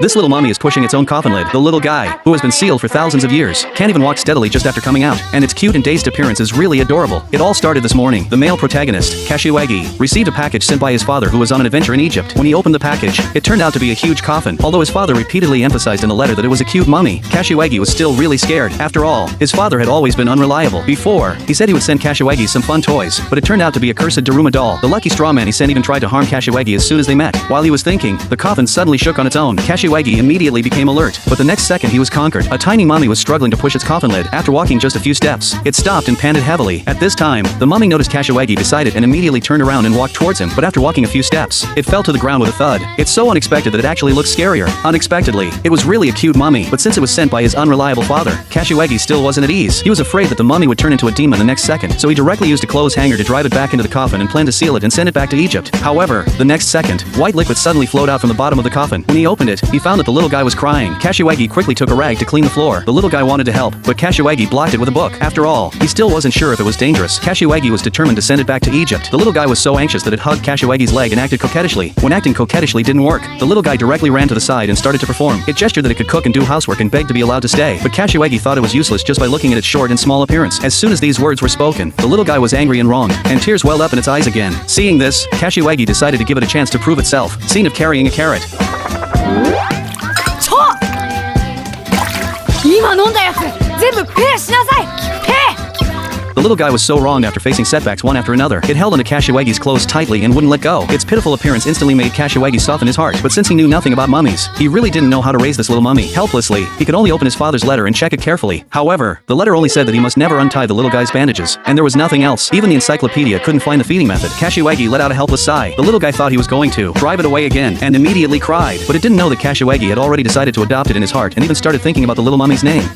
This little mummy is pushing its own coffin lid. The little guy, who has been sealed for thousands of years, can't even walk steadily just after coming out, and its cute and dazed appearance is really adorable. It all started this morning. The male protagonist, Kashiwagi, received a package sent by his father who was on an adventure in Egypt. When he opened the package, it turned out to be a huge coffin. Although his father repeatedly emphasized in the letter that it was a cute mummy, Kashiwagi was still really scared. After all, his father had always been unreliable. Before, he said he would send Kashiwagi some fun toys, but it turned out to be a cursed Daruma doll. The lucky straw man he sent even tried to harm Kashiwagi as soon as they met. While he was thinking, the coffin suddenly shook on its own. Kashiwagi immediately became alert, but the next second he was conquered. A tiny mummy was struggling to push its coffin lid. After walking just a few steps, it stopped and panted heavily. At this time, the mummy noticed Kashiwagi beside it and immediately turned around and walked towards him, but after walking a few steps, it fell to the ground with a thud. It's so unexpected that it actually looks scarier. Unexpectedly, it was really a cute mummy, but since it was sent by his unreliable father, Kashiwagi still wasn't at ease. He was afraid that the mummy would turn into a demon the next second, so he directly used a clothes hanger to drive it back into the coffin and planned to seal it and send it back to Egypt. However, the next second, white liquid suddenly flowed out from the bottom of the coffin. When he opened it, he found that the little guy was crying. Kashiwagi quickly took a rag to clean the floor. The little guy wanted to help, but Kashiwagi blocked it with a book. After all, he still wasn't sure if it was dangerous. Kashiwagi was determined to send it back to Egypt. The little guy was so anxious that it hugged Kashiwagi's leg and acted coquettishly. When acting coquettishly didn't work, the little guy directly ran to the side and started to perform. It gestured that it could cook and do housework and begged to be allowed to stay, but Kashiwagi thought it was useless just by looking at its short and small appearance. As soon as these words were spoken, the little guy was angry and wronged, and tears welled up in its eyes again. Seeing this, Kashiwagi decided to give it a chance to prove itself. Scene of carrying a carrot. 今飲んだやつ全部ペーしなさいペー The little guy was so wronged after facing setbacks one after another. It held onto Kashiwagi's clothes tightly and wouldn't let go. Its pitiful appearance instantly made Kashiwagi soften his heart, but since he knew nothing about mummies, he really didn't know how to raise this little mummy. Helplessly, he could only open his father's letter and check it carefully. However, the letter only said that he must never untie the little guy's bandages, and there was nothing else. Even the encyclopedia couldn't find the feeding method. Kashiwagi let out a helpless sigh. The little guy thought he was going to drive it away again, and immediately cried, but it didn't know that Kashiwagi had already decided to adopt it in his heart and even started thinking about the little mummy's name.